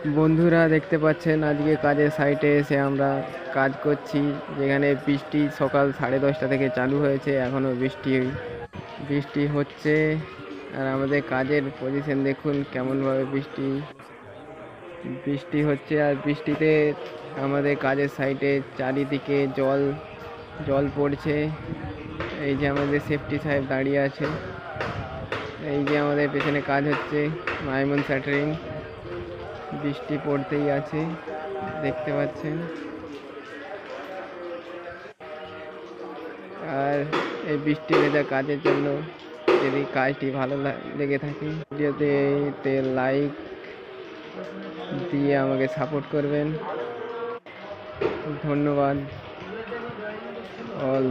বন্ধুরা দেখতে পাচ্ছেন আজকে কাজের সাইটে এসে আমরা কাজ করছি, যেখানে বৃষ্টি সকাল 10:30 থেকে চালু হয়েছে, এখনও বৃষ্টি বৃষ্টি হচ্ছে। আর আমাদের কাজের পজিশন দেখুন কেমনভাবে বৃষ্টি বৃষ্টি হচ্ছে। আর বৃষ্টিতে আমাদের কাজের সাইটে চারিদিকে জল জল পড়ছে। এই যে আমাদের সেফটি সাহেব দাঁড়িয়ে আছে, এই যে আমাদের পেছনে কাজ হচ্ছে মাইমন স্যাটারিং। বৃষ্টি পড়তেই আছে, দেখতে পাচ্ছেন। আর এই বৃষ্টি ভেজা কাজের জন্য যদি কাজটি ভালো লেগে থাকে, ভিডিওতে লাইক দিয়ে আমাকে সাপোর্ট করবেন। ধন্যবাদ অল।